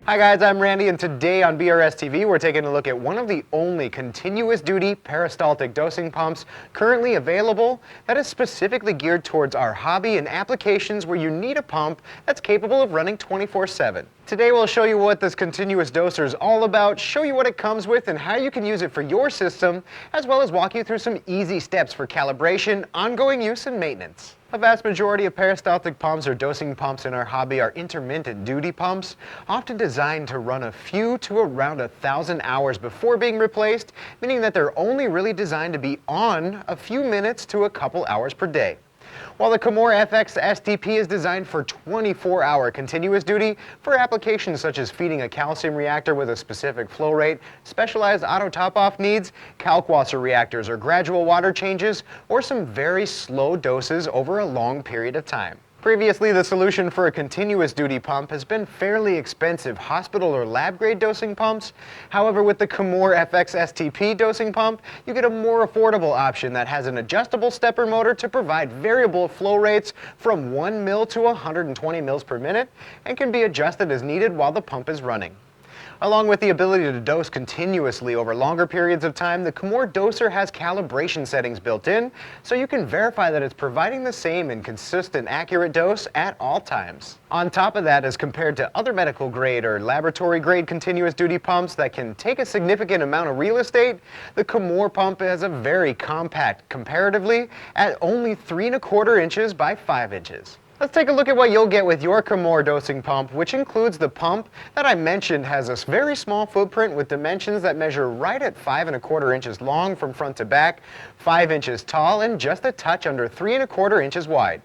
Hi guys, I'm Randy, and today on BRStv we're taking a look at one of the only continuous duty peristaltic dosing pumps currently available that is specifically geared towards our hobby and applications where you need a pump that's capable of running 24/7. Today we'll show you what this continuous doser is all about, show you what it comes with and how you can use it for your system, as well as walk you through some easy steps for calibration, ongoing use, and maintenance. A vast majority of peristaltic pumps or dosing pumps in our hobby are intermittent duty pumps, often designed to run a few to around 1,000 hours before being replaced, meaning that they're only really designed to be on a few minutes to a couple hours per day. While the Kamoer FX-STP is designed for 24-hour continuous duty for applications such as feeding a calcium reactor with a specific flow rate, specialized auto top-off needs, Saltwater reactors or gradual water changes, or some very slow doses over a long period of time. Previously, the solution for a continuous duty pump has been fairly expensive hospital or lab grade dosing pumps. However, with the Kamoer FX-STP dosing pump, you get a more affordable option that has an adjustable stepper motor to provide variable flow rates from 1 mil to 120 mils per minute and can be adjusted as needed while the pump is running. Along with the ability to dose continuously over longer periods of time, the Kamoer doser has calibration settings built in, so you can verify that it's providing the same and consistent accurate dose at all times. On top of that, as compared to other medical grade or laboratory grade continuous duty pumps that can take a significant amount of real estate, the Kamoer pump is a very compact comparatively at only 3¼ inches by 5 inches. Let's take a look at what you'll get with your Kamoer dosing pump, which includes the pump that I mentioned has a very small footprint with dimensions that measure right at 5¼ inches long from front to back, 5 inches tall, and just a touch under 3¼ inches wide.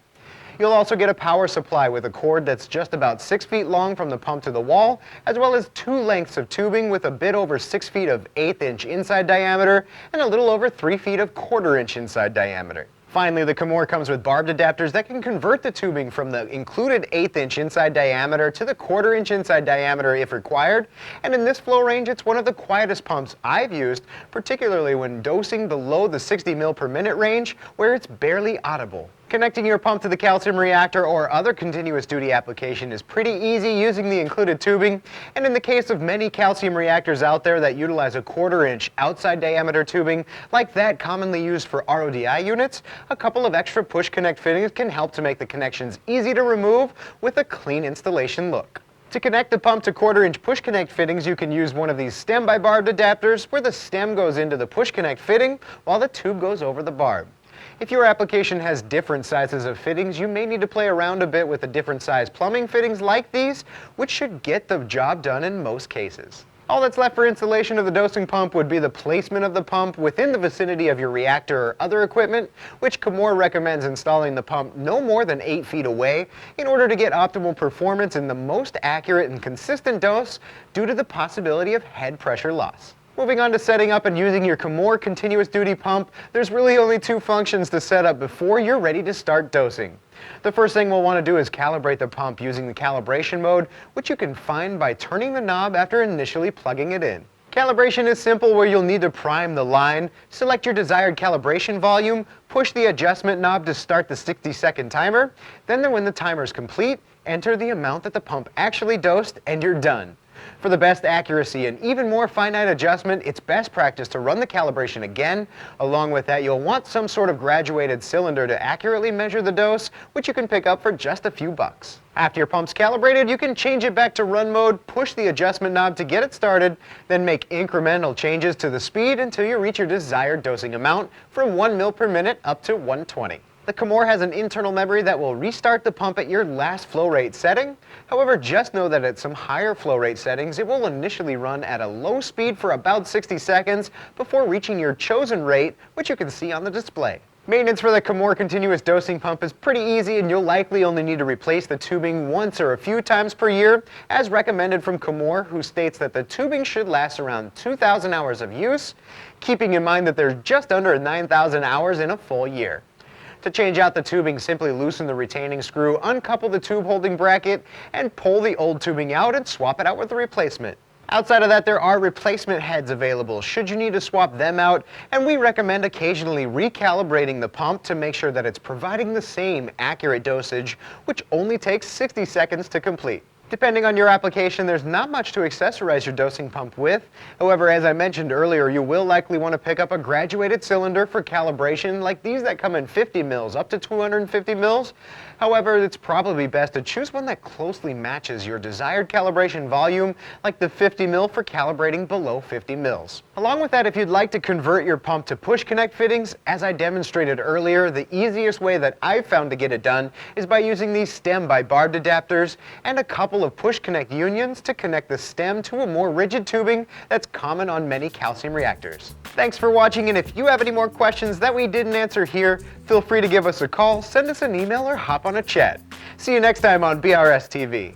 You'll also get a power supply with a cord that's just about 6 feet long from the pump to the wall, as well as 2 lengths of tubing with a bit over 6 feet of 1/8 inch inside diameter and a little over 3 feet of 1/4 inch inside diameter. Finally, the Kamoer comes with barbed adapters that can convert the tubing from the included 1/8 inch inside diameter to the 1/4 inch inside diameter if required, and in this flow range it's one of the quietest pumps I've used, particularly when dosing below the 60 mil per minute range where it's barely audible. Connecting your pump to the calcium reactor or other continuous duty application is pretty easy using the included tubing, and in the case of many calcium reactors out there that utilize a 1/4 inch outside diameter tubing, like that commonly used for RODI units, a couple of extra push connect fittings can help to make the connections easy to remove with a clean installation look. To connect the pump to 1/4 inch push connect fittings, you can use one of these stem by barbed adapters where the stem goes into the push connect fitting while the tube goes over the barb. If your application has different sizes of fittings, you may need to play around a bit with the different size plumbing fittings like these, which should get the job done in most cases. All that's left for installation of the dosing pump would be the placement of the pump within the vicinity of your reactor or other equipment, which Kamoer recommends installing the pump no more than 8 feet away in order to get optimal performance and the most accurate and consistent dose due to the possibility of head pressure loss. Moving on to setting up and using your Kamoer continuous duty pump, there's really only 2 functions to set up before you're ready to start dosing. The first thing we'll want to do is calibrate the pump using the calibration mode, which you can find by turning the knob after initially plugging it in. Calibration is simple where you'll need to prime the line, select your desired calibration volume, push the adjustment knob to start the 60-second timer, then when the timer is complete, enter the amount that the pump actually dosed and you're done. For the best accuracy and even more finite adjustment, it's best practice to run the calibration again. Along with that, you'll want some sort of graduated cylinder to accurately measure the dose, which you can pick up for just a few bucks. After your pump's calibrated, you can change it back to run mode, push the adjustment knob to get it started, then make incremental changes to the speed until you reach your desired dosing amount from 1 mil per minute up to 120. The Kamoer has an internal memory that will restart the pump at your last flow rate setting. However, just know that at some higher flow rate settings, it will initially run at a low speed for about 60 seconds before reaching your chosen rate, which you can see on the display. Maintenance for the Kamoer continuous dosing pump is pretty easy, and you'll likely only need to replace the tubing once or a few times per year, as recommended from Kamoer, who states that the tubing should last around 2,000 hours of use, keeping in mind that there's just under 9,000 hours in a full year. To change out the tubing, simply loosen the retaining screw, uncouple the tube holding bracket, and pull the old tubing out and swap it out with the replacement. Outside of that, there are replacement heads available should you need to swap them out, and we recommend occasionally recalibrating the pump to make sure that it's providing the same accurate dosage, which only takes 60 seconds to complete. Depending on your application, there's not much to accessorize your dosing pump with. However, as I mentioned earlier, you will likely want to pick up a graduated cylinder for calibration, like these that come in 50 mils up to 250 mils. However, it's probably best to choose one that closely matches your desired calibration volume, like the 50 mil for calibrating below 50 mils. Along with that, if you'd like to convert your pump to push connect fittings, as I demonstrated earlier, the easiest way that I've found to get it done is by using these stem by barbed adapters and a couple of push connect unions to connect the stem to a more rigid tubing that's common on many calcium reactors. Thanks for watching, and if you have any more questions that we didn't answer here, feel free to give us a call, send us an email, or hop on a chat. See you next time on BRS TV.